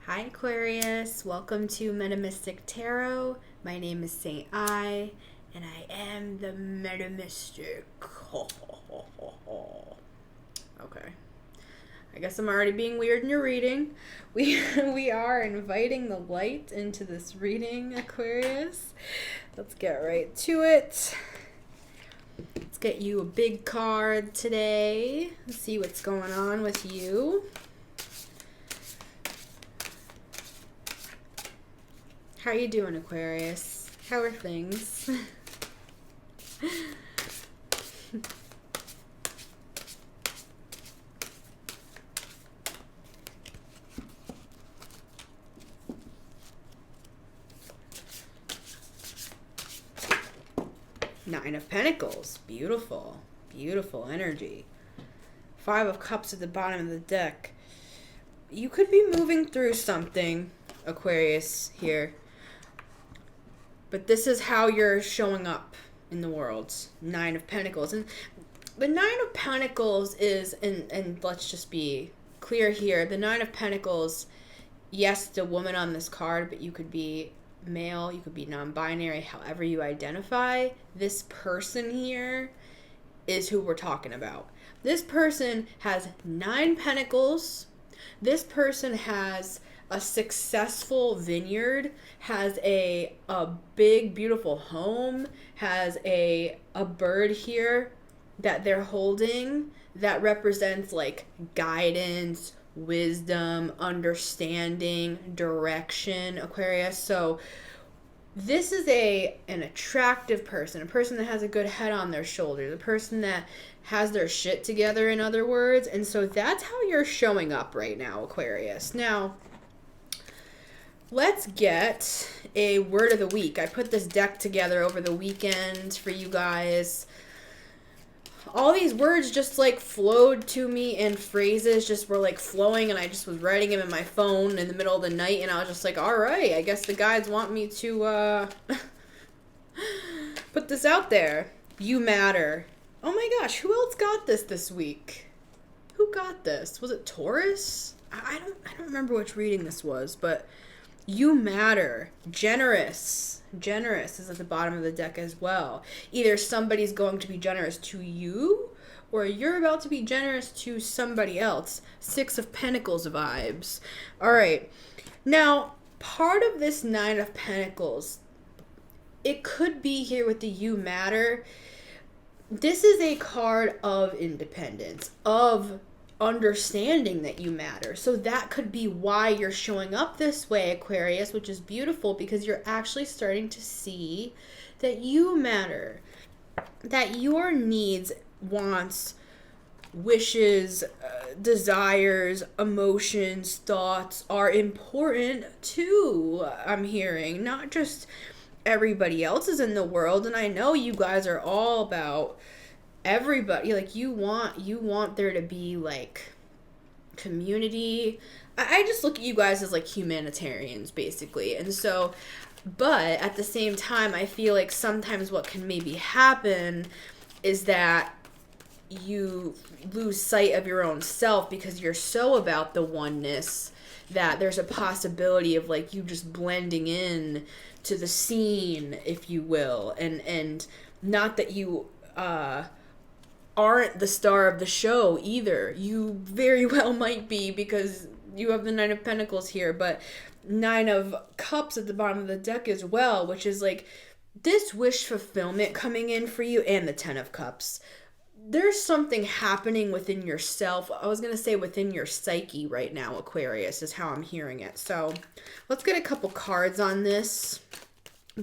Hi Aquarius, welcome to Metamystic Tarot. My name is Saint I, and I am the Metamystic. Okay. I guess I'm already being weird in your reading. We are inviting the light into this reading, Aquarius. Let's get right to it. Let's get you a big card today. Let's see what's going on with you. How are you doing, Aquarius? How are things? Nine of Pentacles. Beautiful. Beautiful energy. Five of Cups at the bottom of the deck. You could be moving through something, Aquarius, here. But this is how you're showing up in the world. Nine of Pentacles. And the Nine of Pentacles is, and let's just be clear here, the Nine of Pentacles, yes, the woman on this card, but you could be male, you could be non-binary, however you identify. This person here is who we're talking about. This person has 9 pentacles. This person has a successful vineyard, has a big, beautiful home, has a bird here that they're holding that represents like guidance, wisdom, understanding, direction, Aquarius. So this is an attractive person, a person that has a good head on their shoulders, a person that has their shit together, in other words. And so that's how you're showing up right now, Aquarius. Now, let's get a word of the week. I put this deck together over the weekend for you guys. All these words just like flowed to me, and phrases just were like flowing, and I just was writing them in my phone in the middle of the night, and I was just like, all right, I guess the guides want me to put this out there. You matter. Oh my gosh, who else got this week? Who got this? Was it Taurus? I don't remember which reading this was, but you matter. Generous. Generous is at the bottom of the deck as well. Either somebody's going to be generous to you, or you're about to be generous to somebody else. 6 of Pentacles vibes. All right. Now, part of this 9 of Pentacles, it could be here with the you matter. This is a card of independence, of understanding that you matter. So that could be why you're showing up this way, Aquarius, which is beautiful, because you're actually starting to see that you matter, that your needs, wants, wishes, desires, emotions, thoughts are important too. I'm hearing not just everybody else's in the world. And I know you guys are all about everybody. Like you want there to be like community. I just look at you guys as like humanitarians, basically. And so, but at the same time, I feel like sometimes what can maybe happen is that you lose sight of your own self because you're so about the oneness that there's a possibility of like you just blending in to the scene, if you will. And not that you aren't the star of the show either. You very well might be, because you have the 9 of Pentacles here, but 9 of Cups at the bottom of the deck as well, which is like this wish fulfillment coming in for you, and the 10 of Cups. There's something happening within yourself. I was going to say within your psyche right now, Aquarius, is how I'm hearing it. So let's get a couple cards on this.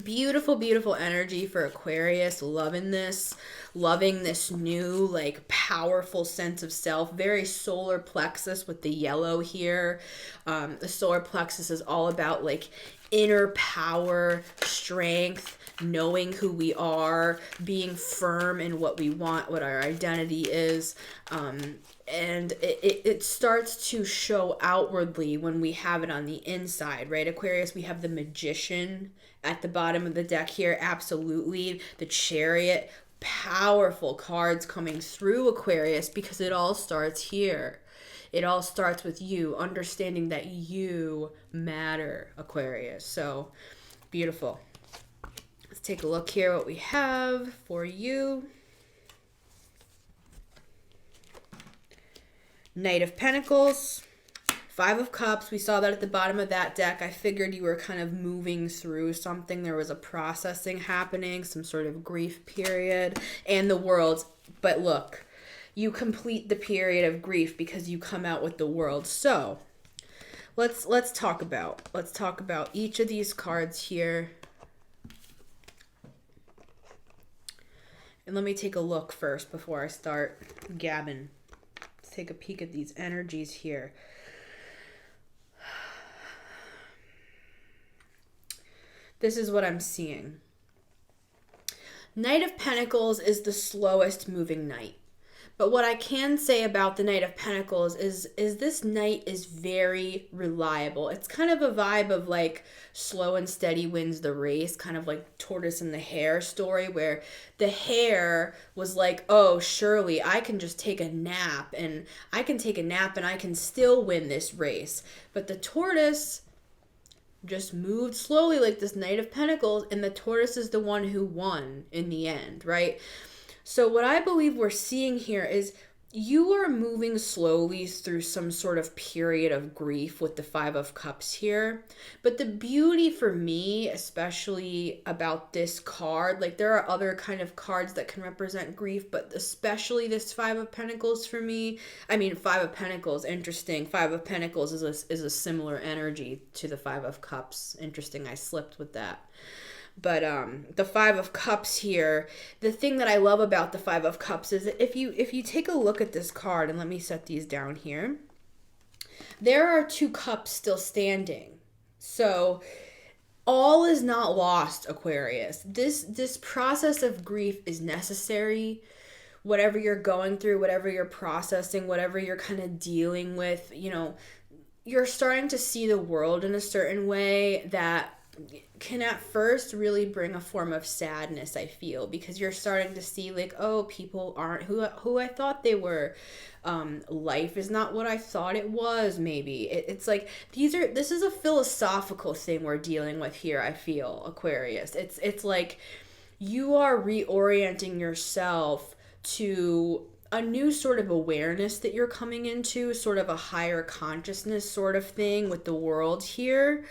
Beautiful, beautiful energy for Aquarius. Loving this new, like, powerful sense of self. Very solar plexus with the yellow here. The solar plexus is all about, like, inner power, strength, knowing who we are, being firm in what we want, what our identity is. And it starts to show outwardly when we have it on the inside, right? Aquarius, we have the Magician at the bottom of the deck here. Absolutely. The Chariot. Powerful cards coming through, Aquarius, because it all starts here. It all starts with you, understanding that you matter, Aquarius. So beautiful. Let's take a look here what we have for you. Knight of Pentacles, Five of Cups. We saw that at the bottom of that deck. I figured you were kind of moving through something. There was a processing happening, some sort of grief period, and the World. But look, you complete the period of grief because you come out with the World. So let's talk about each of these cards here. And let me take a look first before I start gabbing. Let's take a peek at these energies here. This is what I'm seeing. Knight of Pentacles is the slowest moving knight. But what I can say about the Knight of Pentacles is this knight is very reliable. It's kind of a vibe of like slow and steady wins the race, kind of like tortoise and the hare story, where the hare was like, oh, surely I can just take a nap and I can still win this race. But the tortoise just moved slowly like this Knight of Pentacles, and the tortoise is the one who won in the end, right? So what I believe we're seeing here is you are moving slowly through some sort of period of grief with the Five of Cups here. But the beauty for me, especially about this card, like there are other kind of cards that can represent grief, but especially this Five of Pentacles for me. I mean, Five of Pentacles, interesting. Five of Pentacles is a similar energy to the Five of Cups. Interesting, I slipped with that. But the Five of Cups here, the thing that I love about the Five of Cups is that if you take a look at this card, and let me set these down here, there are two cups still standing. So all is not lost, Aquarius. This process of grief is necessary. Whatever you're going through, whatever you're processing, whatever you're kind of dealing with, you know, you're starting to see the world in a certain way that can at first really bring a form of sadness, I feel, because you're starting to see like, oh, people aren't who I thought they were. Life is not what I thought it was, maybe. It's like this is a philosophical thing we're dealing with here, I feel, Aquarius. It's like you are reorienting yourself to a new sort of awareness that you're coming into, sort of a higher consciousness sort of thing with the world here.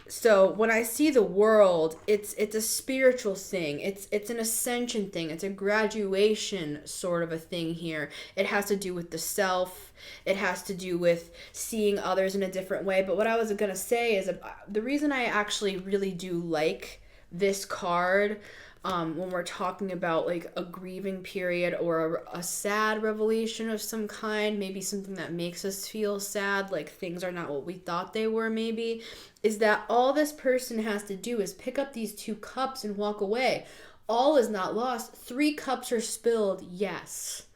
So when I see the world, it's a spiritual thing. It's an ascension thing. It's a graduation sort of a thing here. It has to do with the self. It has to do with seeing others in a different way. But what I was going to say is the reason I actually really do like this card, when we're talking about like a grieving period or a sad revelation of some kind, maybe something that makes us feel sad, like things are not what we thought they were, maybe, is that all this person has to do is pick up these two cups and walk away. All is not lost. 3 cups are spilled, yes.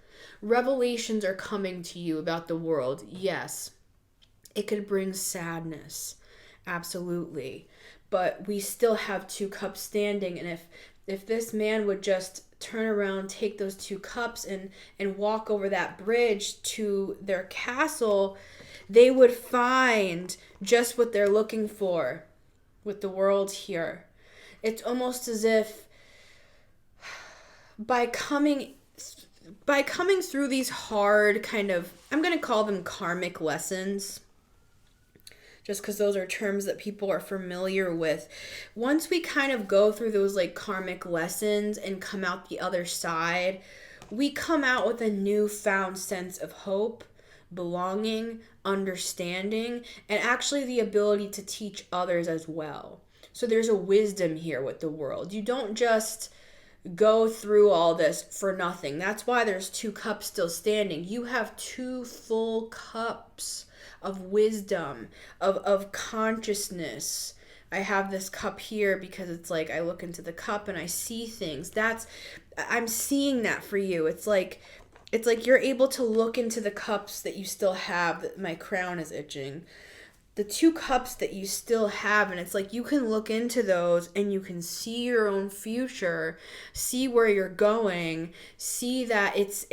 Revelations are coming to you about the world, yes. It could bring sadness, absolutely. But we still have 2 cups standing, and if this man would just turn around, take those 2 cups and walk over that bridge to their castle, they would find just what they're looking for with the world here. It's almost as if by coming through these hard kind of, I'm going to call them karmic lessons, just because those are terms that people are familiar with. Once we kind of go through those like karmic lessons and come out the other side, we come out with a newfound sense of hope, belonging, understanding, and actually the ability to teach others as well. So there's a wisdom here with the world. You don't just go through all this for nothing. That's why there's 2 cups still standing. You have 2 full cups of wisdom, of consciousness. I have this cup here because it's like I look into the cup and I see things. I'm seeing that for you. It's like you're able to look into the cups that you still have. My crown is itching. The 2 cups that you still have, and it's like you can look into those and you can see your own future, see where you're going, see that it's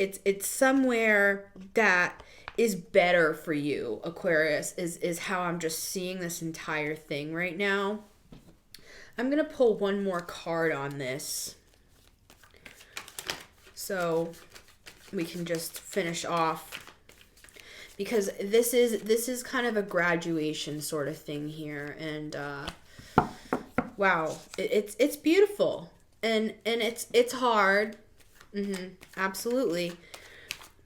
somewhere that is better for you, Aquarius, is how I'm just seeing this entire thing right now. I'm going to pull one more card on this, so we can just finish off, because this is kind of a graduation sort of thing here. And wow, it's beautiful, and it's hard, absolutely,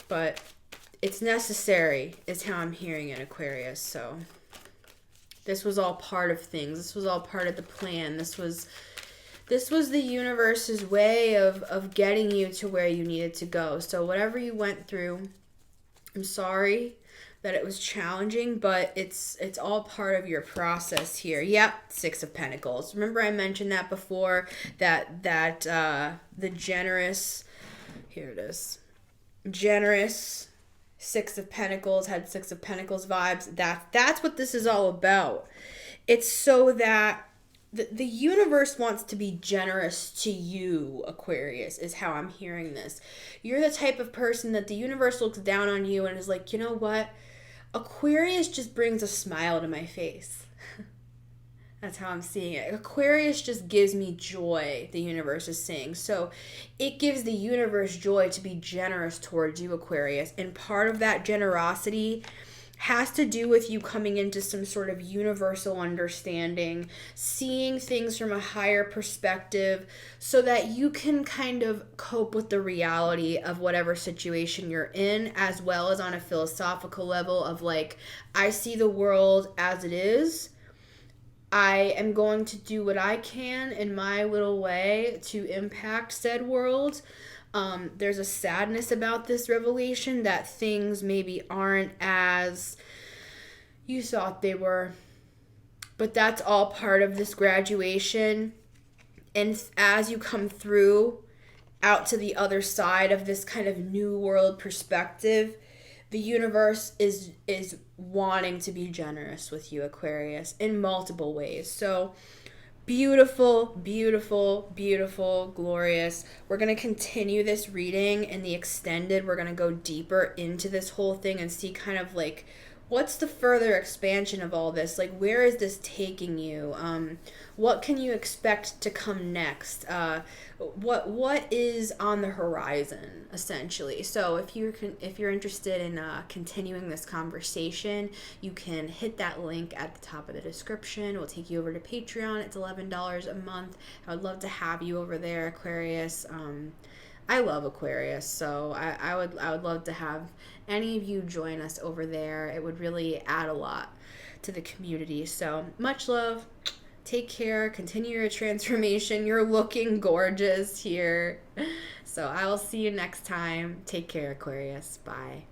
but it's necessary is how I'm hearing it, Aquarius. So this was all part of things. This was all part of the plan. This was the universe's way of getting you to where you needed to go. So whatever you went through, I'm sorry that it was challenging, but it's all part of your process here. Yep, Six of Pentacles. Remember I mentioned that before, that the generous, here it is, generous Six of Pentacles had Six of Pentacles vibes. That's what this is all about. It's so that the universe wants to be generous to you, Aquarius, is how I'm hearing this. You're the type of person that the universe looks down on you and is like, you know what? Aquarius just brings a smile to my face. That's how I'm seeing it. Aquarius just gives me joy, the universe is saying. So it gives the universe joy to be generous towards you, Aquarius. And part of that generosity has to do with you coming into some sort of universal understanding, seeing things from a higher perspective so that you can kind of cope with the reality of whatever situation you're in, as well as on a philosophical level of like, I see the world as it is. I am going to do what I can in my little way to impact said world. There's a sadness about this revelation that things maybe aren't as you thought they were. But that's all part of this graduation. And as you come through out to the other side of this kind of new world perspective, the universe is wanting to be generous with you, Aquarius, in multiple ways. So beautiful, beautiful, beautiful, glorious. We're going to continue this reading in the extended. We're going to go deeper into this whole thing and see kind of like, what's the further expansion of all this? Like, where is this taking you? What can you expect to come next? What is on the horizon, essentially? So if you're interested in continuing this conversation, you can hit that link at the top of the description. It will take you over to Patreon. It's $11 a month. I would love to have you over there, Aquarius. I love Aquarius, so I would love to have any of you join us over there. It would really add a lot to the community. So much love. Take care. Continue your transformation. You're looking gorgeous here. So I will see you next time. Take care, Aquarius. Bye.